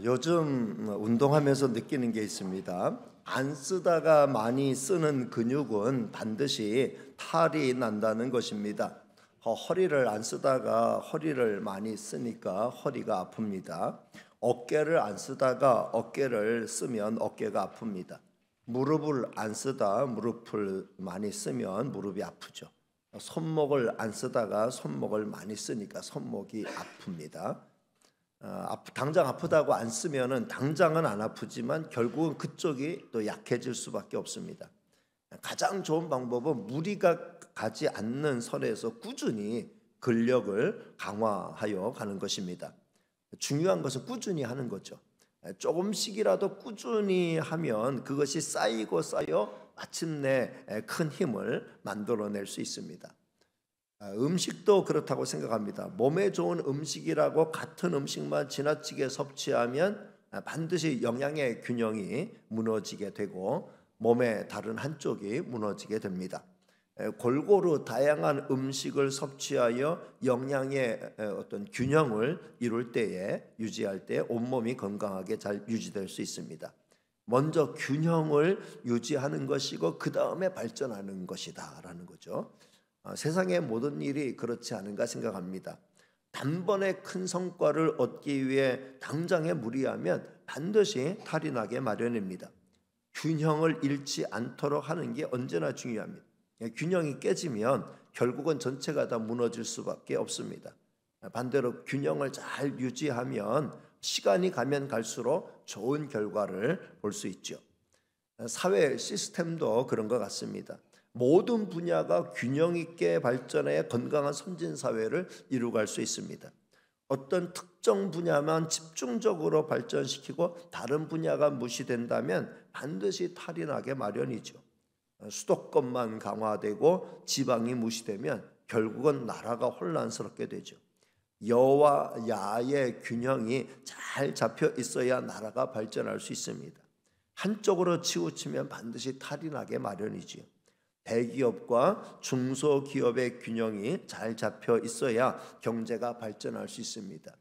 요즘 운동하면서 느끼는 게 있습니다. 안 쓰다가 많이 쓰는 근육은 반드시 탈이 난다는 것입니다. 허리를 안 쓰다가 허리를 많이 쓰니까 허리가 아픕니다. 어깨를 안 쓰다가 어깨를 쓰면 어깨가 아픕니다. 무릎을 안 쓰다 무릎을 많이 쓰면 무릎이 아프죠. 손목을 안 쓰다가 손목을 많이 쓰니까 손목이 아픕니다. 당장 아프다고 안 쓰면은 당장은 안 아프지만 결국은 그쪽이 또 약해질 수밖에 없습니다. 가장 좋은 방법은 무리가 가지 않는 선에서 꾸준히 근력을 강화하여 가는 것입니다. 중요한 것은 꾸준히 하는 거죠. 조금씩이라도 꾸준히 하면 그것이 쌓이고 쌓여 마침내 큰 힘을 만들어낼 수 있습니다. 음식도 그렇다고 생각합니다. 몸에 좋은 음식이라고 같은 음식만 지나치게 섭취하면 반드시 영양의 균형이 무너지게 되고 몸의 다른 한쪽이 무너지게 됩니다. 골고루 다양한 음식을 섭취하여 영양의 어떤 균형을 이룰 때에 유지할 때 온몸이 건강하게 잘 유지될 수 있습니다. 먼저 균형을 유지하는 것이고 그 다음에 발전하는 것이다라는 거죠. 세상의 모든 일이 그렇지 않은가 생각합니다. 단번에 큰 성과를 얻기 위해 당장에 무리하면 반드시 탈이 나게 마련입니다. 균형을 잃지 않도록 하는 게 언제나 중요합니다. 균형이 깨지면 결국은 전체가 다 무너질 수밖에 없습니다. 반대로 균형을 잘 유지하면 시간이 가면 갈수록 좋은 결과를 볼 수 있죠. 사회 시스템도 그런 것 같습니다. 모든 분야가 균형 있게 발전해 건강한 선진 사회를 이루어갈 수 있습니다. 어떤 특정 분야만 집중적으로 발전시키고 다른 분야가 무시된다면 반드시 탈이 나게 마련이죠. 수도권만 강화되고 지방이 무시되면 결국은 나라가 혼란스럽게 되죠. 여와 야의 균형이 잘 잡혀 있어야 나라가 발전할 수 있습니다. 한쪽으로 치우치면 반드시 탈이 나게 마련이지요. 대기업과 중소기업의 균형이 잘 잡혀 있어야 경제가 발전할 수 있습니다.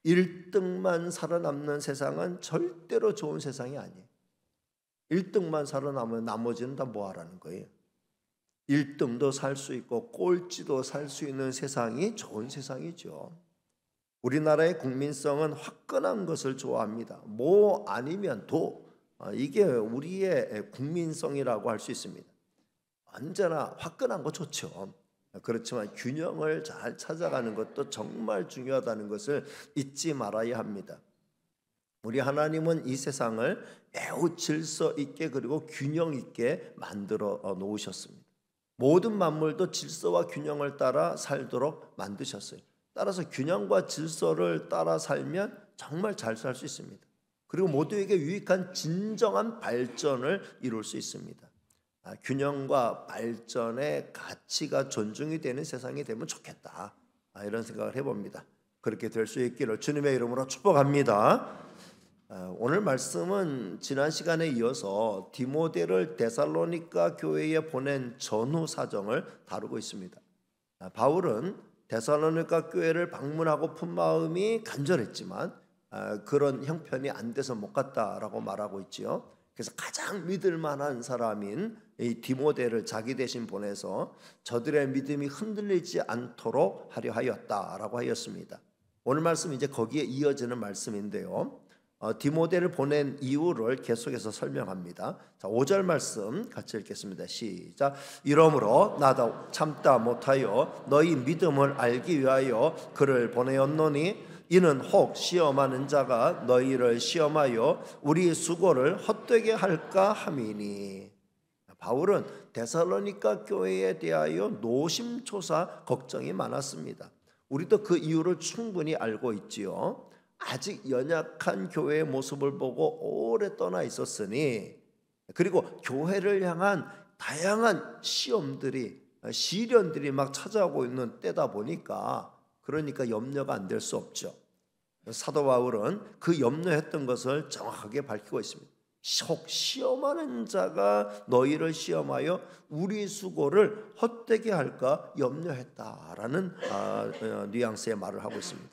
1등만 살아남는 세상은 절대로 좋은 세상이 아니에요. 1등만 살아남으면 나머지는 다 뭐 하라는 거예요? 1등도 살 수 있고 꼴찌도 살 수 있는 세상이 좋은 세상이죠. 우리나라의 국민성은 화끈한 것을 좋아합니다. 뭐 아니면 도, 이게 우리의 국민성이라고 할 수 있습니다. 언제나 화끈한 거 좋죠. 그렇지만 균형을 잘 찾아가는 것도 정말 중요하다는 것을 잊지 말아야 합니다. 우리 하나님은 이 세상을 매우 질서 있게 그리고 균형 있게 만들어 놓으셨습니다. 모든 만물도 질서와 균형을 따라 살도록 만드셨어요. 따라서 균형과 질서를 따라 살면 정말 잘 살 수 있습니다. 그리고 모두에게 유익한 진정한 발전을 이룰 수 있습니다. 균형과 발전의 가치가 존중이 되는 세상이 되면 좋겠다, 이런 생각을 해봅니다. 그렇게 될 수 있기를 주님의 이름으로 축복합니다. 오늘 말씀은 지난 시간에 이어서 디모데를 데살로니가 교회에 보낸 전후 사정을 다루고 있습니다. 바울은 데살로니가 교회를 방문하고픈 마음이 간절했지만 그런 형편이 안 돼서 못 갔다라고 말하고 있지요. 그래서 가장 믿을 만한 사람인 이 디모데를 자기 대신 보내서 저들의 믿음이 흔들리지 않도록 하려 하였다라고 하였습니다. 오늘 말씀 이제 거기에 이어지는 말씀인데요. 디모데를 보낸 이유를 계속해서 설명합니다. 자, 5절 말씀 같이 읽겠습니다. 시작. 이러므로 나도 참다 못하여 너희 믿음을 알기 위하여 그를 보내었노니 이는 혹 시험하는 자가 너희를 시험하여 우리 수고를 헛되게 할까 함이니. 바울은 데살로니가 교회에 대하여 노심초사 걱정이 많았습니다. 우리도 그 이유를 충분히 알고 있지요. 아직 연약한 교회의 모습을 보고 오래 떠나 있었으니, 그리고 교회를 향한 다양한 시험들이 시련들이 막 찾아오고 있는 때다 보니까 그러니까 염려가 안 될 수 없죠. 사도 바울은 그 염려했던 것을 정확하게 밝히고 있습니다. 혹 시험하는 자가 너희를 시험하여 우리 수고를 헛되게 할까 염려했다라는 뉘앙스의 말을 하고 있습니다.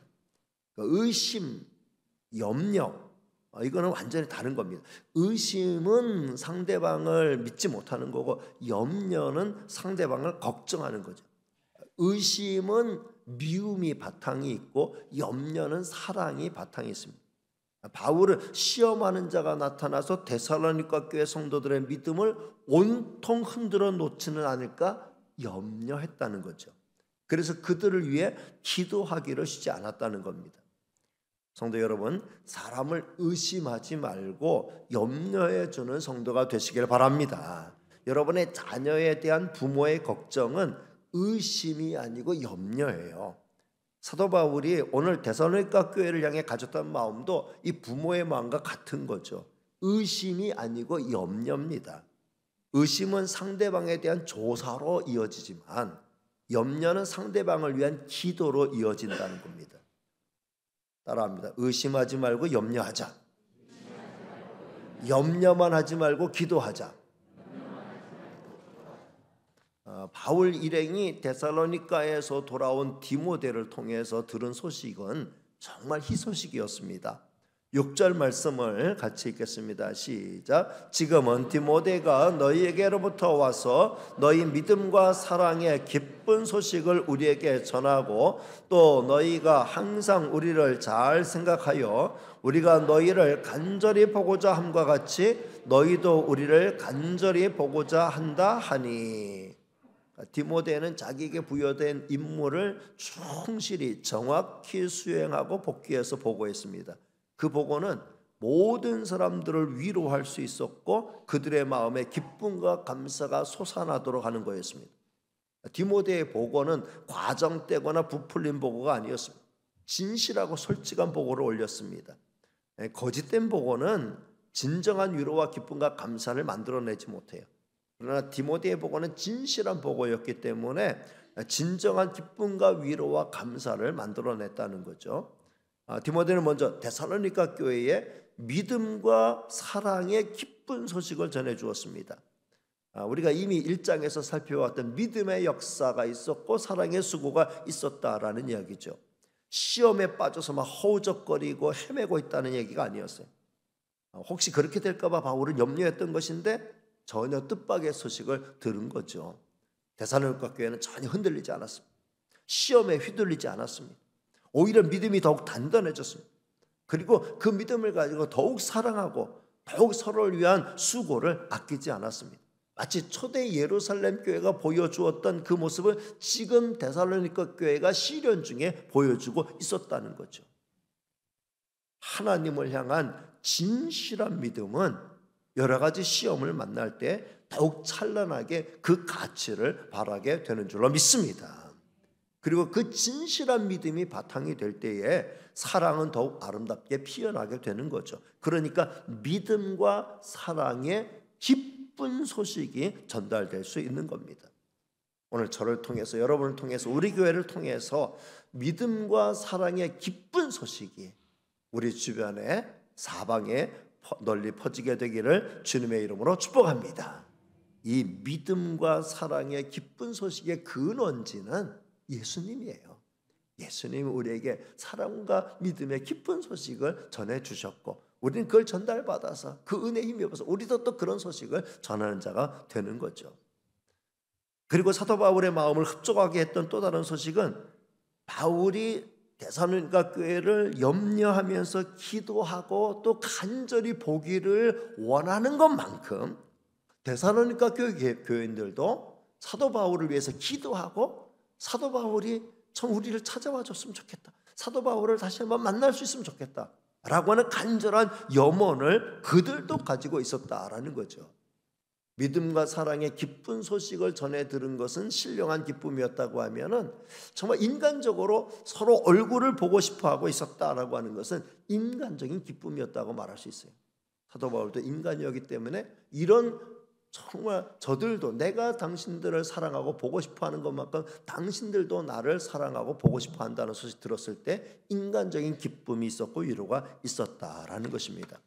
의심, 염려, 이거는 완전히 다른 겁니다. 의심은 상대방을 믿지 못하는 거고 염려는 상대방을 걱정하는 거죠. 의심은 미움이 바탕이 있고 염려는 사랑이 바탕이 있습니다. 바울은 시험하는 자가 나타나서 데살로니가 교회 성도들의 믿음을 온통 흔들어 놓지는 않을까 염려했다는 거죠. 그래서 그들을 위해 기도하기를 쉬지 않았다는 겁니다. 성도 여러분, 사람을 의심하지 말고 염려해 주는 성도가 되시길 바랍니다. 여러분의 자녀에 대한 부모의 걱정은 의심이 아니고 염려예요. 사도 바울이 오늘 데살로니가 교회를 향해 가졌던 마음도 이 부모의 마음과 같은 거죠. 의심이 아니고 염려입니다. 의심은 상대방에 대한 조사로 이어지지만 염려는 상대방을 위한 기도로 이어진다는 겁니다. 따라합니다. 의심하지 말고 염려하자. 염려만 하지 말고 기도하자. 바울 일행이 데살로니가에서 돌아온 디모데를 통해서 들은 소식은 정말 희소식이었습니다. 6절 말씀을 같이 읽겠습니다. 시작. 지금은 디모데가 너희에게로부터 와서 너희 믿음과 사랑의 기쁜 소식을 우리에게 전하고 또 너희가 항상 우리를 잘 생각하여 우리가 너희를 간절히 보고자 함과 같이 너희도 우리를 간절히 보고자 한다 하니. 디모데는 자기에게 부여된 임무를 충실히 정확히 수행하고 복귀해서 보고했습니다. 그 보고는 모든 사람들을 위로할 수 있었고 그들의 마음에 기쁨과 감사가 솟아나도록 하는 거였습니다. 디모데의 보고는 과장되거나 부풀린 보고가 아니었습니다. 진실하고 솔직한 보고를 올렸습니다. 거짓된 보고는 진정한 위로와 기쁨과 감사를 만들어내지 못해요. 그러나 디모데의 보고는 진실한 보고였기 때문에 진정한 기쁨과 위로와 감사를 만들어냈다는 거죠. 디모데는 먼저 데살로니가 교회에 믿음과 사랑의 기쁜 소식을 전해주었습니다. 우리가 이미 1장에서 살펴왔던 믿음의 역사가 있었고 사랑의 수고가 있었다라는 이야기죠. 시험에 빠져서 막 허우적거리고 헤매고 있다는 얘기가 아니었어요. 혹시 그렇게 될까 봐 바울은 염려했던 것인데 전혀 뜻밖의 소식을 들은 거죠. 데살로니가 교회는 전혀 흔들리지 않았습니다. 시험에 휘둘리지 않았습니다. 오히려 믿음이 더욱 단단해졌습니다. 그리고 그 믿음을 가지고 더욱 사랑하고 더욱 서로를 위한 수고를 아끼지 않았습니다. 마치 초대 예루살렘 교회가 보여주었던 그 모습을 지금 데살로니가 교회가 시련 중에 보여주고 있었다는 거죠. 하나님을 향한 진실한 믿음은 여러 가지 시험을 만날 때 더욱 찬란하게 그 가치를 발하게 되는 줄로 믿습니다. 그리고 그 진실한 믿음이 바탕이 될 때에 사랑은 더욱 아름답게 피어나게 되는 거죠. 그러니까 믿음과 사랑의 기쁜 소식이 전달될 수 있는 겁니다. 오늘 저를 통해서 여러분을 통해서 우리 교회를 통해서 믿음과 사랑의 기쁜 소식이 우리 주변에 사방에 널리 퍼지게 되기를 주님의 이름으로 축복합니다. 이 믿음과 사랑의 기쁜 소식의 근원지는 예수님이에요. 예수님이 우리에게 사랑과 믿음의 기쁜 소식을 전해주셨고 우리는 그걸 전달받아서 그 은혜에 힘입어서 우리도 또 그런 소식을 전하는 자가 되는 거죠. 그리고 사도 바울의 마음을 흡족하게 했던 또 다른 소식은 바울이 데살로니가 교회를 염려하면서 기도하고 또 간절히 보기를 원하는 것만큼 데살로니가 교회인들도 사도 바울을 위해서 기도하고 사도 바울이 참 우리를 찾아와 줬으면 좋겠다. 사도 바울을 다시 한번 만날 수 있으면 좋겠다. 라고 하는 간절한 염원을 그들도 가지고 있었다라는 거죠. 믿음과 사랑의 기쁜 소식을 전해 들은 것은 신령한 기쁨이었다고 하면은 정말 인간적으로 서로 얼굴을 보고 싶어 하고 있었다라고 하는 것은 인간적인 기쁨이었다고 말할 수 있어요. 사도 바울도 인간이었기 때문에 이런 정말 저들도 내가 당신들을 사랑하고 보고 싶어 하는 것만큼 당신들도 나를 사랑하고 보고 싶어 한다는 소식 들었을 때 인간적인 기쁨이 있었고 위로가 있었다라는 것입니다.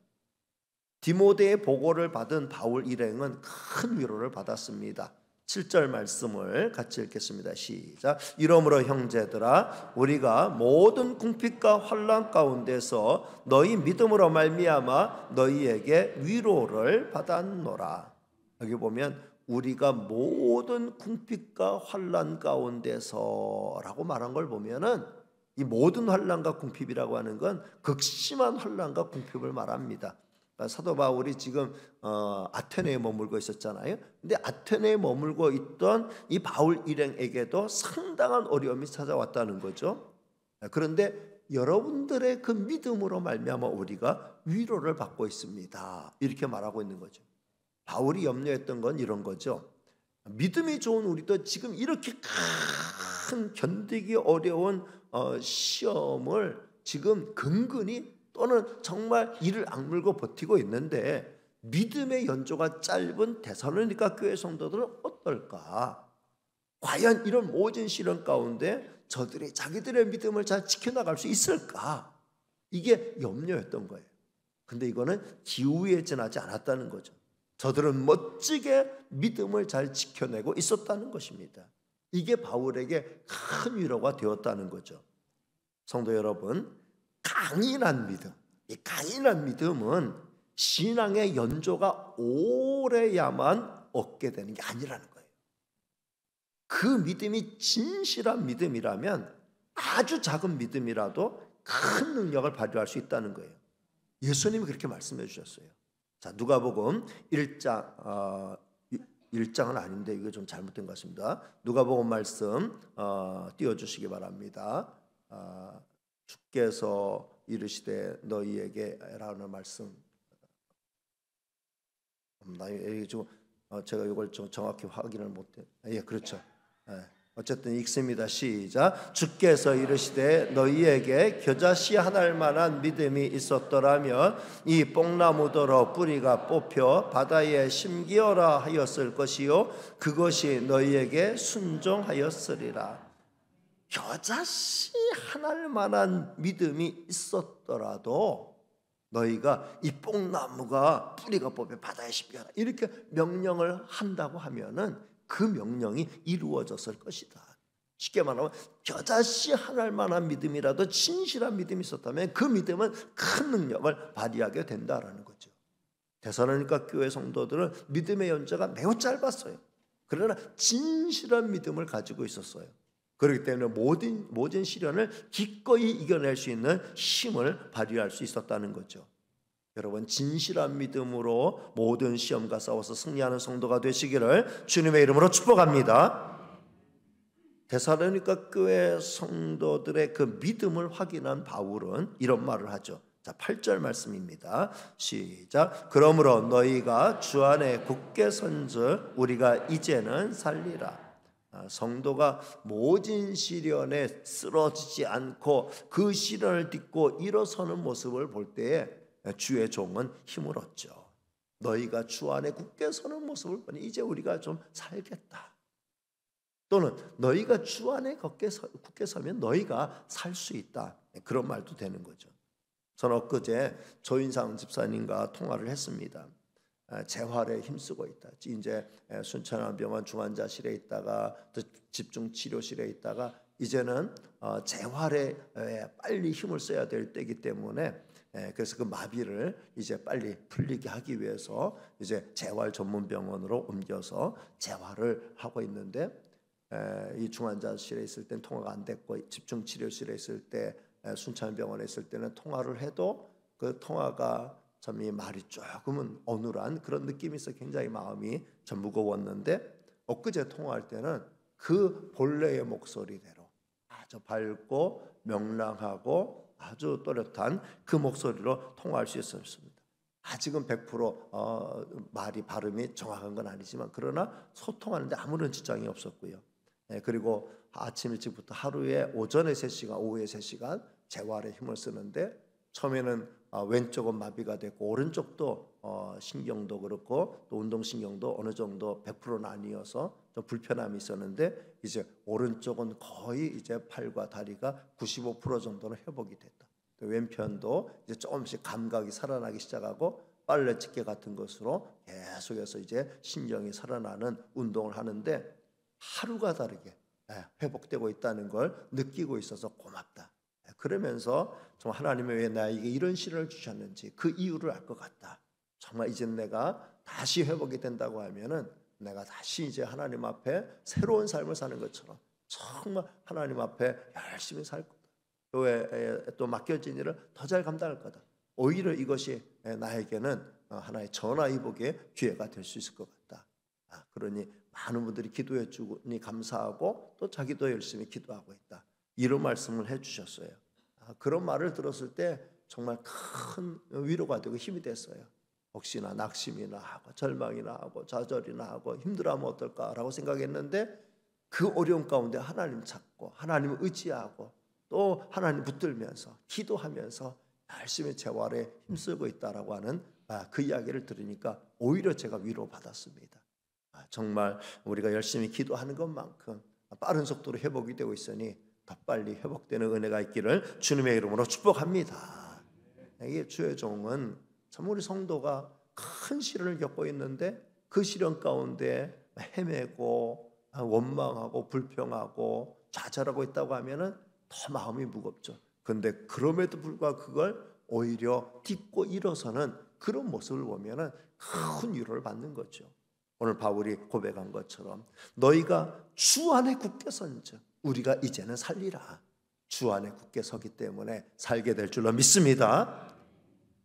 디모데의 보고를 받은 바울 일행은 큰 위로를 받았습니다. 7절 말씀을 같이 읽겠습니다. 시작. 이러므로 형제들아 우리가 모든 궁핍과 환난 가운데서 너희 믿음으로 말미암아 너희에게 위로를 받았노라. 여기 보면 우리가 모든 궁핍과 환난 가운데서라고 말한 걸 보면은 이 모든 환난과 궁핍이라고 하는 건 극심한 환난과 궁핍을 말합니다. 사도 바울이 지금 아테네에 머물고 있었잖아요. 근데 아테네에 머물고 있던 이 바울 일행에게도 상당한 어려움이 찾아왔다는 거죠. 그런데 여러분들의 그 믿음으로 말미암아 우리가 위로를 받고 있습니다. 이렇게 말하고 있는 거죠. 바울이 염려했던 건 이런 거죠. 믿음이 좋은 우리도 지금 이렇게 큰 견디기 어려운 시험을 지금 근근히 또는 정말 이를 악물고 버티고 있는데 믿음의 연조가 짧은 데살로니가 교회 성도들은 어떨까? 과연 이런 모진 시련 가운데 저들이 자기들의 믿음을 잘 지켜나갈 수 있을까? 이게 염려였던 거예요. 근데 이거는 기우에 지나지 않았다는 거죠. 저들은 멋지게 믿음을 잘 지켜내고 있었다는 것입니다. 이게 바울에게 큰 위로가 되었다는 거죠. 성도 여러분, 강인한 믿음, 이 강인한 믿음은 신앙의 연조가 오래야만 얻게 되는 게 아니라는 거예요. 그 믿음이 진실한 믿음이라면 아주 작은 믿음이라도 큰 능력을 발휘할 수 있다는 거예요. 예수님이 그렇게 말씀해 주셨어요. 자, 누가복음 1장은 아닌데 이거 좀 잘못된 것 같습니다. 누가복음 말씀 띄워주시기 바랍니다. 주께서 이르시되 너희에게 라는 말씀. 제가 이걸 좀 정확히 확인을 못해. 예, 그렇죠. 예. 어쨌든 읽습니다. 시작. 주께서 이르시되 너희에게 겨자씨 하나일 만한 믿음이 있었더라면 이 뽕나무더러 뿌리가 뽑혀 바다에 심기어라 하였을 것이요 그것이 너희에게 순종하였으리라. 겨자씨 하나일 만한 믿음이 있었더라도 너희가 이 뽕나무가 뿌리가 뽑혀 바다에 심기어라 이렇게 명령을 한다고 하면은 그 명령이 이루어졌을 것이다. 쉽게 말하면 겨자씨 하나일 만한 믿음이라도 진실한 믿음이 있었다면 그 믿음은 큰 능력을 발휘하게 된다라는 거죠. 데살로니가 교회 성도들은 믿음의 연자가 매우 짧았어요. 그러나 진실한 믿음을 가지고 있었어요. 그렇기 때문에 모든 시련을 기꺼이 이겨낼 수 있는 힘을 발휘할 수 있었다는 거죠. 여러분, 진실한 믿음으로 모든 시험과 싸워서 승리하는 성도가 되시기를 주님의 이름으로 축복합니다. 데살로니가 교회 성도들의 그 믿음을 확인한 바울은 이런 말을 하죠. 자, 8절 말씀입니다. 시작. 그러므로 너희가 주 안에 굳게 선즉 우리가 이제는 살리라. 성도가 모진 시련에 쓰러지지 않고 그 시련을 딛고 일어서는 모습을 볼 때에 주의 종은 힘을 얻죠. 너희가 주 안에 굳게 서는 모습을 보니 이제 우리가 좀 살겠다. 또는 너희가 주 안에 굳게 서면 너희가 살 수 있다. 그런 말도 되는 거죠. 저는 엊그제 조인상 집사님과 통화를 했습니다. 재활에 힘쓰고 있다. 이제 순천암병원 중환자실에 있다가 또 집중치료실에 있다가 이제는 재활에 빨리 힘을 써야 될 때이기 때문에 그래서 그 마비를 이제 빨리 풀리게 하기 위해서 이제 재활 전문 병원으로 옮겨서 재활을 하고 있는데 이 중환자실에 있을 땐 통화가 안 됐고 집중치료실에 있을 때 순천병원에 있을 때는 통화를 해도 그 통화가 참 이 말이 조금은 어눌한 그런 느낌이 있어 굉장히 마음이 좀 무거웠는데 엊그제 통화할 때는 그 본래의 목소리대로 아주 밝고 명랑하고 아주 또렷한 그 목소리로 통화할 수 있었습니다. 아직은 100% 말이 발음이 정확한 건 아니지만 그러나 소통하는데 아무런 지장이 없었고요. 그리고 아침 일찍부터 하루에 오전에 3시간 오후에 3시간 재활에 힘을 쓰는데 처음에는 왼쪽은 마비가 됐고 오른쪽도 신경도 그렇고 또 운동신경도 어느 정도 100%는 아니어서 좀 불편함이 있었는데 이제 오른쪽은 거의 이제 팔과 다리가 95% 정도는 회복이 됐다. 또 왼편도 이제 조금씩 감각이 살아나기 시작하고 빨래집게 같은 것으로 계속해서 이제 신경이 살아나는 운동을 하는데 하루가 다르게 회복되고 있다는 걸 느끼고 있어서 고맙다. 그러면서 정말 하나님이 왜 나에게 이런 시련을 주셨는지 그 이유를 알 것 같다. 정말 이제 내가 다시 회복이 된다고 하면은 내가 다시 이제 하나님 앞에 새로운 삶을 사는 것처럼 정말 하나님 앞에 열심히 살 거다. 교회에 또 맡겨진 일을 더 잘 감당할 거다. 오히려 이것이 나에게는 하나의 전화위복의 기회가 될 수 있을 것 같다. 그러니 많은 분들이 기도해 주니 감사하고 또 자기도 열심히 기도하고 있다. 이런 말씀을 해주셨어요. 그런 말을 들었을 때 정말 큰 위로가 되고 힘이 됐어요. 혹시나 낙심이나 하고 절망이나 하고 좌절이나 하고 힘들어하면 어떨까라고 생각했는데 그 어려움 가운데 하나님 찾고 하나님을 의지하고 또 하나님 붙들면서 기도하면서 열심히 재활에 힘쓰고 있다라고 하는 그 이야기를 들으니까 오히려 제가 위로받았습니다. 정말 우리가 열심히 기도하는 것만큼 빠른 속도로 회복이 되고 있으니 더 빨리 회복되는 은혜가 있기를 주님의 이름으로 축복합니다. 이게 주의 종은 참 우리 성도가 큰 시련을 겪고 있는데 그 시련 가운데 헤매고 원망하고 불평하고 좌절하고 있다고 하면은 더 마음이 무겁죠. 그런데 그럼에도 불구하고 그걸 오히려 딛고 일어서는 그런 모습을 보면은 큰 위로를 받는 거죠. 오늘 바울이 고백한 것처럼 너희가 주 안에 굳게 선즉 우리가 이제는 살리라. 주 안에 굳게 서기 때문에 살게 될 줄로 믿습니다.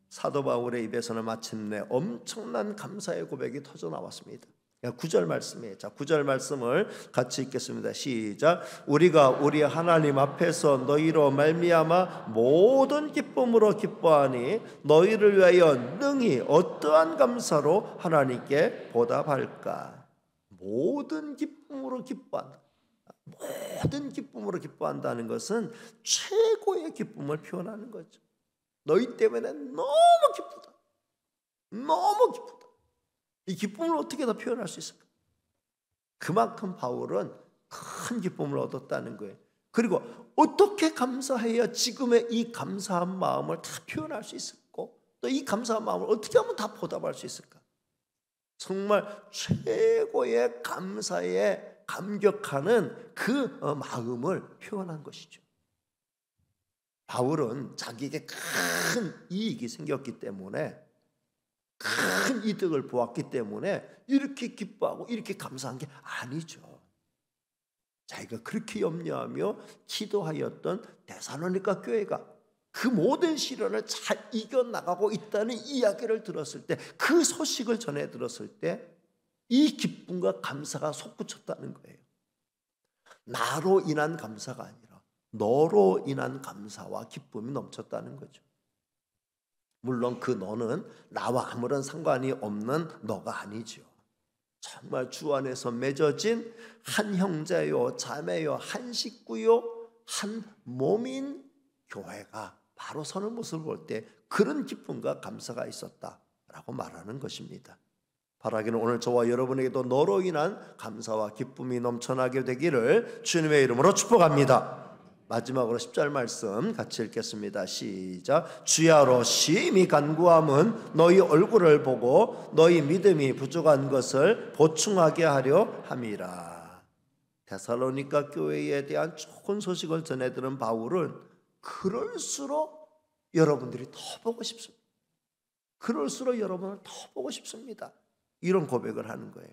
사도 바울의 입에서는 마침내 엄청난 감사의 고백이 터져 나왔습니다. 9절 말씀이에요. 자, 9절 말씀을 같이 읽겠습니다. 시작. 우리가 우리 하나님 앞에서 너희로 말미암아 모든 기쁨으로 기뻐하니 너희를 위하여 능히 어떠한 감사로 하나님께 보답할까. 모든 기쁨으로 기뻐한다. 모든 기쁨으로 기뻐한다는 것은 최고의 기쁨을 표현하는 거죠. 너희 때문에 너무 기쁘다. 너무 기쁘다. 이 기쁨을 어떻게 더 표현할 수 있을까? 그만큼 바울은 큰 기쁨을 얻었다는 거예요. 그리고 어떻게 감사해야 지금의 이 감사한 마음을 다 표현할 수 있을까? 또 이 감사한 마음을 어떻게 하면 다 보답할 수 있을까? 정말 최고의 감사에 감격하는 그 마음을 표현한 것이죠. 바울은 자기에게 큰 이익이 생겼기 때문에 큰 이득을 보았기 때문에 이렇게 기뻐하고 이렇게 감사한 게 아니죠. 자기가 그렇게 염려하며 기도하였던 데살로니가 교회가 그 모든 시련을 잘 이겨나가고 있다는 이야기를 들었을 때, 그 소식을 전해 들었을 때 이 기쁨과 감사가 솟구쳤다는 거예요. 나로 인한 감사가 아니라 너로 인한 감사와 기쁨이 넘쳤다는 거죠. 물론 그 너는 나와 아무런 상관이 없는 너가 아니죠. 정말 주 안에서 맺어진 한 형제요 자매요 한 식구요 한 몸인 교회가 바로 서는 모습을 볼 때 그런 기쁨과 감사가 있었다라고 말하는 것입니다. 바라기는 오늘 저와 여러분에게도 너로 인한 감사와 기쁨이 넘쳐나게 되기를 주님의 이름으로 축복합니다. 마지막으로 10절 말씀 같이 읽겠습니다. 시작. 주야로 심히 간구함은 너희 얼굴을 보고 너희 믿음이 부족한 것을 보충하게 하려 함이라. 데살로니가 교회에 대한 좋은 소식을 전해 들은 바울은 그럴수록 여러분들이 더 보고 싶습니다. 그럴수록 여러분을 더 보고 싶습니다. 이런 고백을 하는 거예요.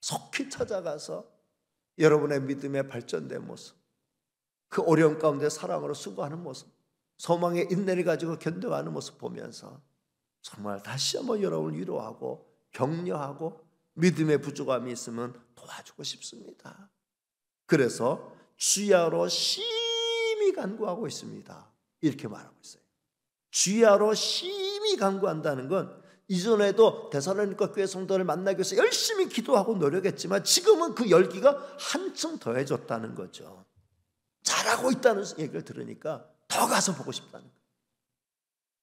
속히 찾아가서 여러분의 믿음의 발전된 모습, 그 어려움 가운데 사랑으로 수고하는 모습, 소망의 인내를 가지고 견뎌가는 모습 보면서 정말 다시 한번 여러분을 위로하고 격려하고 믿음의 부족함이 있으면 도와주고 싶습니다. 그래서 주야로 심히 간구하고 있습니다. 이렇게 말하고 있어요. 주야로 심히 간구한다는 건 이전에도 데살로니가 교회 성도를 만나기 위해서 열심히 기도하고 노력했지만 지금은 그 열기가 한층 더해졌다는 거죠. 잘하고 있다는 얘기를 들으니까 더 가서 보고 싶다는 거예요.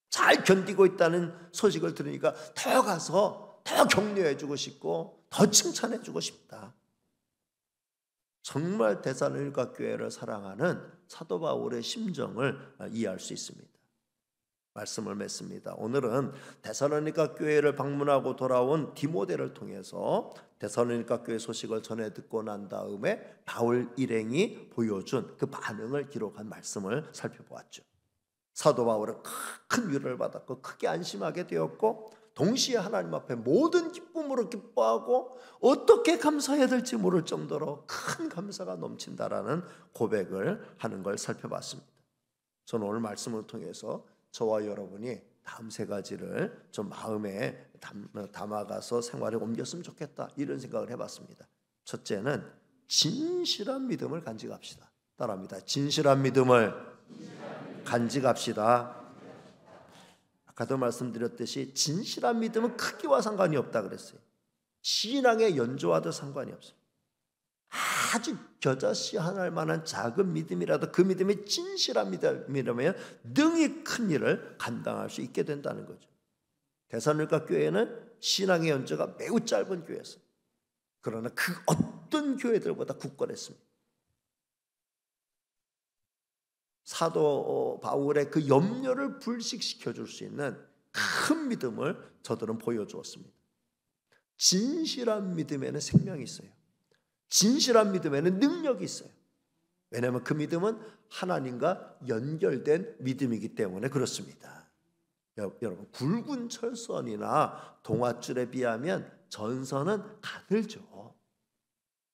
잘 견디고 있다는 소식을 들으니까 더 가서 더 격려해주고 싶고 더 칭찬해주고 싶다. 정말 데살로니가 교회를 사랑하는 사도 바울의 심정을 이해할 수 있습니다. 말씀을 맺습니다. 오늘은 데살로니가 교회를 방문하고 돌아온 디모데를 통해서 데살로니가 교회 소식을 전해 듣고 난 다음에 바울 일행이 보여준 그 반응을 기록한 말씀을 살펴보았죠. 사도 바울은 큰 위로를 받았고 크게 안심하게 되었고, 동시에 하나님 앞에 모든 기쁨으로 기뻐하고 어떻게 감사해야 될지 모를 정도로 큰 감사가 넘친다라는 고백을 하는 걸 살펴봤습니다. 저는 오늘 말씀을 통해서 저와 여러분이 다음 세 가지를 좀 마음에 담아가서 생활에 옮겼으면 좋겠다, 이런 생각을 해봤습니다. 첫째는 진실한 믿음을 간직합시다. 따라합니다. 진실한 믿음을 간직합시다. 아까도 말씀드렸듯이 진실한 믿음은 크기와 상관이 없다 그랬어요. 신앙의 연조와도 상관이 없어요. 아주 겨자씨 하나일 만한 작은 믿음이라도 그 믿음이 진실한 믿음이라면 능히 큰 일을 감당할 수 있게 된다는 거죠. 데살로니가 교회는 신앙의 연조가 매우 짧은 교회였어요. 그러나 그 어떤 교회들보다 굳건했습니다. 사도 바울의 그 염려를 불식시켜 줄 수 있는 큰 믿음을 저들은 보여주었습니다. 진실한 믿음에는 생명이 있어요. 진실한 믿음에는 능력이 있어요. 왜냐하면 그 믿음은 하나님과 연결된 믿음이기 때문에 그렇습니다. 여러분, 굵은 철선이나 동아줄에 비하면 전선은 가늘죠.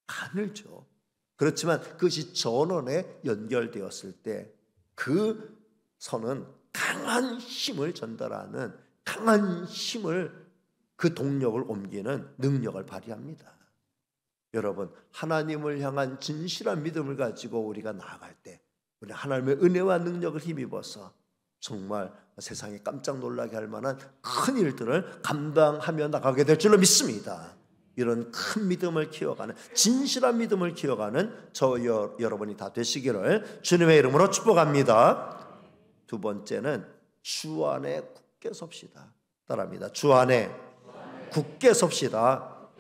가늘죠. 그렇지만 그것이 전원에 연결되었을 때 그 선은 강한 힘을 전달하는, 강한 힘을, 그 동력을 옮기는 능력을 발휘합니다. 여러분, 하나님을 향한 진실한 믿음을 가지고 우리가 나아갈 때 우리 하나님의 은혜와 능력을 힘입어서 정말 세상에 깜짝 놀라게 할 만한 큰 일들을 감당하며 나가게 될 줄로 믿습니다. 이런 큰 믿음을 키워가는, 진실한 믿음을 키워가는 여러분이 다 되시기를 주님의 이름으로 축복합니다. 두 번째는 주 안에 굳게 섭시다. 따라합니다. 주 안에 굳게 섭시다.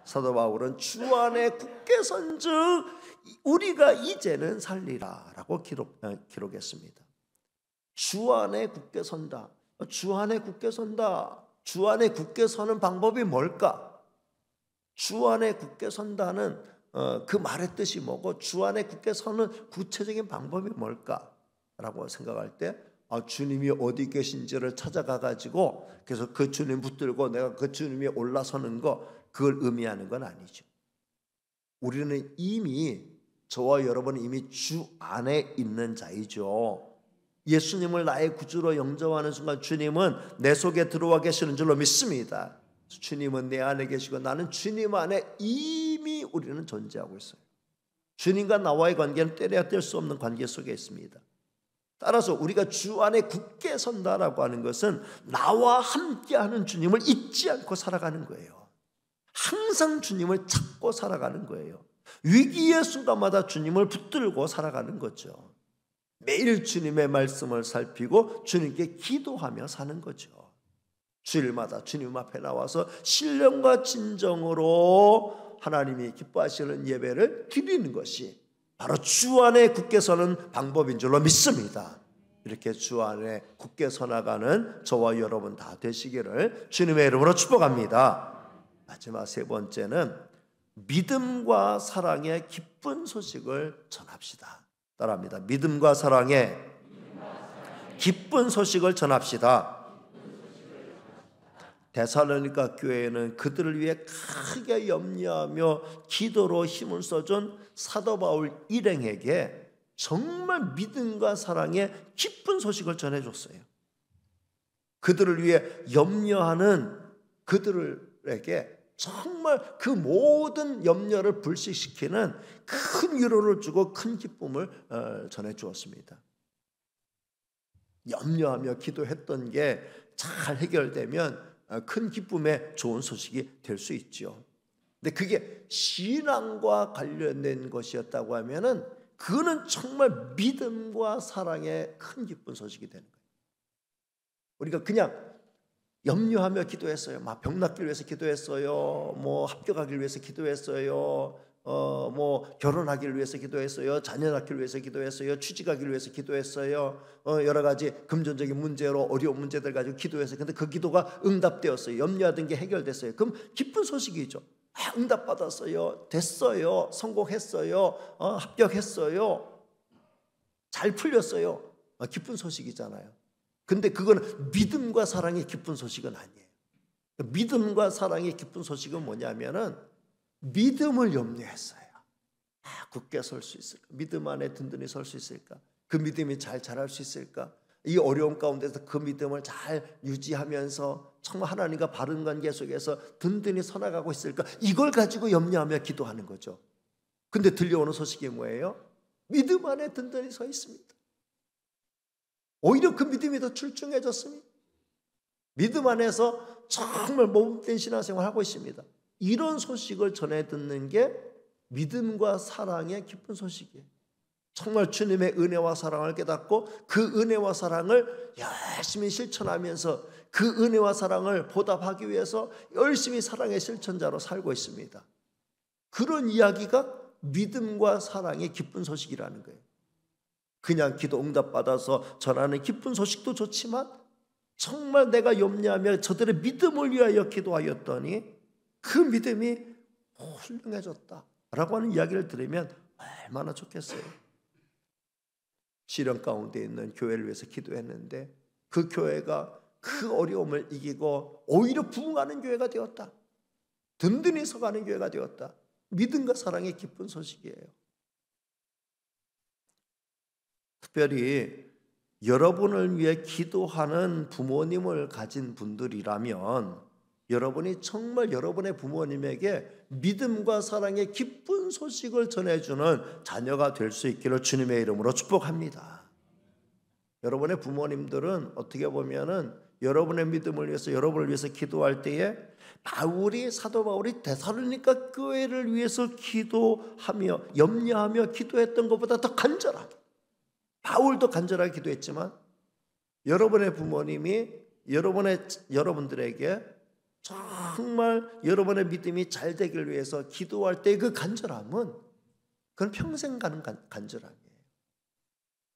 사도 바울은 주 안에 굳게 선즉 우리가 이제는 살리라 라고 기록했습니다. 주 안에 굳게 선다. 주 안에 굳게 선다. 주 안에 굳게 서는 방법이 뭘까? 주 안에 굳게 선다는 그 말의 뜻이 뭐고, 주 안에 굳게 서는 구체적인 방법이 뭘까라고 생각할 때 주님이 어디 계신지를 찾아가 가지고 그래서 그 주님 붙들고 내가 그 주님이 올라서는 거, 그걸 의미하는 건 아니죠. 우리는 이미, 저와 여러분은 이미 주 안에 있는 자이죠. 예수님을 나의 구주로 영접하는 순간 주님은 내 속에 들어와 계시는 줄로 믿습니다. 주님은 내 안에 계시고 나는 주님 안에 이미 우리는 존재하고 있어요. 주님과 나와의 관계는 때려야 뗄 수 없는 관계 속에 있습니다. 따라서 우리가 주 안에 굳게 선다라고 하는 것은 나와 함께하는 주님을 잊지 않고 살아가는 거예요. 항상 주님을 찾고 살아가는 거예요. 위기의 순간마다 주님을 붙들고 살아가는 거죠. 매일 주님의 말씀을 살피고 주님께 기도하며 사는 거죠. 주일마다 주님 앞에 나와서 신령과 진정으로 하나님이 기뻐하시는 예배를 드리는 것이 바로 주 안에 굳게 서는 방법인 줄로 믿습니다. 이렇게 주 안에 굳게 서나가는 저와 여러분 다 되시기를 주님의 이름으로 축복합니다. 마지막 세 번째는 믿음과 사랑의 기쁜 소식을 전합시다. 따라합니다. 믿음과 사랑의 기쁜 소식을 전합시다. 데살로니가 교회는 그들을 위해 크게 염려하며 기도로 힘을 써준 사도 바울 일행에게 정말 믿음과 사랑의 기쁜 소식을 전해줬어요. 그들을 위해 염려하는 그들에게 정말 그 모든 염려를 불식시키는 큰 위로를 주고 큰 기쁨을 전해주었습니다. 염려하며 기도했던 게 잘 해결되면 큰 기쁨의 좋은 소식이 될 수 있죠. 근데 그게 신앙과 관련된 것이었다고 하면은 그거는 정말 믿음과 사랑의 큰 기쁜 소식이 되는 거예요. 우리가 그냥 염려하며 기도했어요. 막 병 낫기를 위해서 기도했어요. 뭐 합격하기를 위해서 기도했어요. 뭐 결혼하기를 위해서 기도했어요. 자녀 낳기를 위해서 기도했어요. 취직하기를 위해서 기도했어요. 여러 가지 금전적인 문제로 어려운 문제들 가지고 기도했어요. 근데 그 기도가 응답되었어요. 염려하던 게 해결됐어요. 그럼 기쁜 소식이죠. 응답받았어요. 됐어요. 성공했어요. 합격했어요. 잘 풀렸어요. 기쁜 소식이잖아요. 근데 그거는 믿음과 사랑의 기쁜 소식은 아니에요. 믿음과 사랑의 기쁜 소식은 뭐냐면은 믿음을 염려했어요. 굳게 설 수 있을까? 믿음 안에 든든히 설 수 있을까? 그 믿음이 잘 자랄 수 있을까? 이 어려운 가운데서 그 믿음을 잘 유지하면서 정말 하나님과 바른 관계 속에서 든든히 서나가고 있을까? 이걸 가지고 염려하며 기도하는 거죠. 근데 들려오는 소식이 뭐예요? 믿음 안에 든든히 서 있습니다. 오히려 그 믿음이 더 출중해졌습니다. 믿음 안에서 정말 몸된 신앙생활을 하고 있습니다. 이런 소식을 전해 듣는 게 믿음과 사랑의 기쁜 소식이에요. 정말 주님의 은혜와 사랑을 깨닫고 그 은혜와 사랑을 열심히 실천하면서 그 은혜와 사랑을 보답하기 위해서 열심히 사랑의 실천자로 살고 있습니다. 그런 이야기가 믿음과 사랑의 기쁜 소식이라는 거예요. 그냥 기도 응답받아서 전하는 기쁜 소식도 좋지만 정말 내가 염려하며 저들의 믿음을 위하여 기도하였더니 그 믿음이 훌륭해졌다라고 하는 이야기를 들으면 얼마나 좋겠어요. 시련 가운데 있는 교회를 위해서 기도했는데 그 교회가 그 어려움을 이기고 오히려 부흥하는 교회가 되었다. 든든히 서가는 교회가 되었다. 믿음과 사랑의 기쁜 소식이에요. 특별히 여러분을 위해 기도하는 부모님을 가진 분들이라면 여러분이 정말 여러분의 부모님에게 믿음과 사랑의 기쁜 소식을 전해주는 자녀가 될 수 있기를 주님의 이름으로 축복합니다. 여러분의 부모님들은 어떻게 보면은 여러분의 믿음을 위해서 여러분을 위해서 기도할 때에 사도 바울이 데살로니가 교회를 위해서 기도하며 염려하며 기도했던 것보다 더 간절하게, 바울도 간절하게 기도했지만 여러분의 부모님이 여러분들에게 정말 여러분의 믿음이 잘 되길 위해서 기도할 때 그 간절함은 그건 평생 가는 간절함이에요.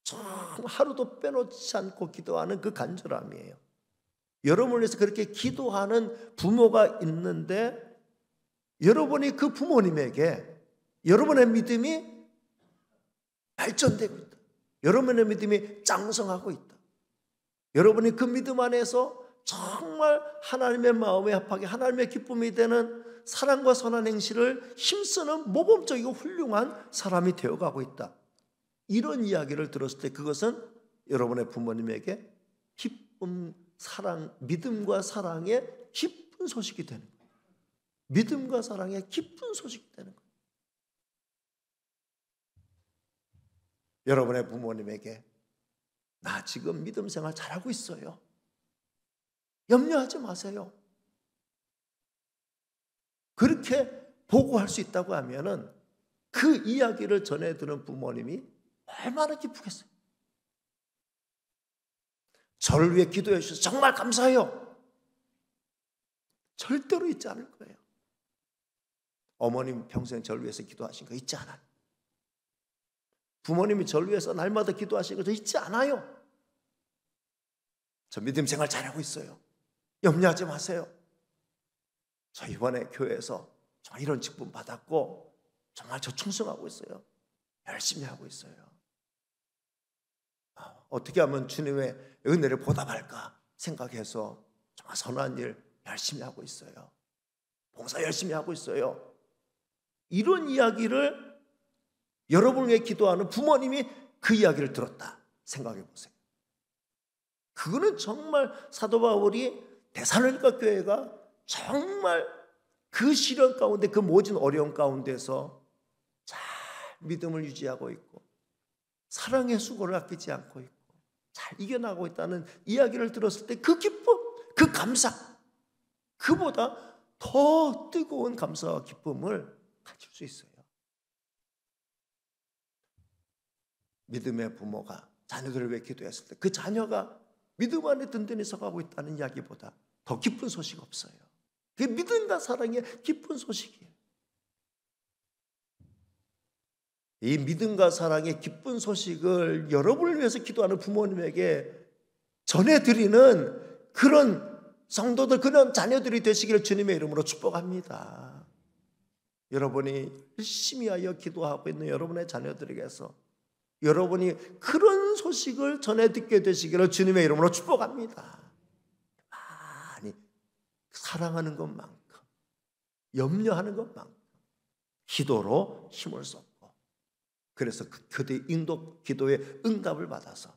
정말 하루도 빼놓지 않고 기도하는 그 간절함이에요. 여러분을 위해서 그렇게 기도하는 부모가 있는데 여러분이 그 부모님에게 여러분의 믿음이 발전되고 있다. 여러분의 믿음이 장성하고 있다. 여러분이 그 믿음 안에서 정말 하나님의 마음에 합하게 하나님의 기쁨이 되는 사랑과 선한 행실을 힘쓰는 모범적이고 훌륭한 사람이 되어가고 있다. 이런 이야기를 들었을 때 그것은 여러분의 부모님에게 기쁨, 사랑, 믿음과 사랑의 기쁜 소식이 되는 거예요. 믿음과 사랑의 기쁜 소식이 되는 거예요. 여러분의 부모님에게 나 지금 믿음 생활 잘하고 있어요. 염려하지 마세요. 그렇게 보고할 수 있다고 하면은 그 이야기를 전해드는 부모님이 얼마나 기쁘겠어요. 저를 위해 기도해 주셔서 정말 감사해요. 절대로 잊지 않을 거예요. 어머님 평생 저를 위해서 기도하신 거 잊지 않아요. 부모님이 저를 위해서 날마다 기도하신 거 저 잊지 않아요. 저 믿음 생활 잘하고 있어요. 염려하지 마세요. 저 이번에 교회에서 정말 이런 직분 받았고 정말 저 충성하고 있어요. 열심히 하고 있어요. 어떻게 하면 주님의 은혜를 보답할까 생각해서 정말 선한 일 열심히 하고 있어요. 봉사 열심히 하고 있어요. 이런 이야기를 여러분을 위해 기도하는 부모님이 그 이야기를 들었다 생각해 보세요. 그거는 정말 사도 바울이 데살로니가 교회가 정말 그 시련 가운데 그 모진 어려움 가운데서 잘 믿음을 유지하고 있고 사랑의 수고를 아끼지 않고 있고 잘 이겨나가고 있다는 이야기를 들었을 때 그 기쁨, 그 감사, 그보다 더 뜨거운 감사와 기쁨을 가질 수 있어요. 믿음의 부모가 자녀들을 위해 기도했을 때 그 자녀가 믿음 안에 든든히 서가고 있다는 이야기보다 더 기쁜 소식 없어요. 그게 믿음과 사랑의 기쁜 소식이에요. 이 믿음과 사랑의 기쁜 소식을 여러분을 위해서 기도하는 부모님에게 전해드리는 그런 성도들, 그런 자녀들이 되시기를 주님의 이름으로 축복합니다. 여러분이 열심히 하여 기도하고 있는 여러분의 자녀들에게서 여러분이 그런 소식을 전해 듣게 되시기를 주님의 이름으로 축복합니다. 많이 사랑하는 것만큼, 염려하는 것만큼 기도로 힘을 쏟고, 그래서 그들의 기도의 응답을 받아서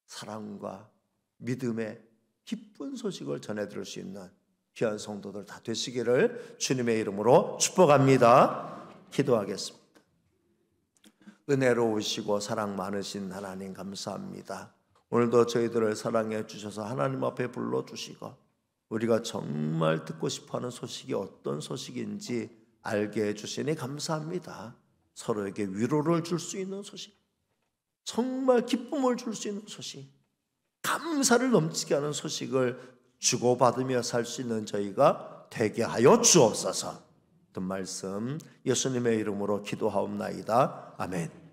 사랑과 믿음의 기쁜 소식을 전해 들을 수 있는 귀한 성도들 다 되시기를 주님의 이름으로 축복합니다. 기도하겠습니다. 은혜로우시고 사랑 많으신 하나님 감사합니다. 오늘도 저희들을 사랑해 주셔서 하나님 앞에 불러주시고 우리가 정말 듣고 싶어하는 소식이 어떤 소식인지 알게 해주시니 감사합니다. 서로에게 위로를 줄 수 있는 소식, 정말 기쁨을 줄 수 있는 소식, 감사를 넘치게 하는 소식을 주고받으며 살 수 있는 저희가 되게 하여 주옵소서. 그 말씀 예수님의 이름으로 기도하옵나이다. 아멘.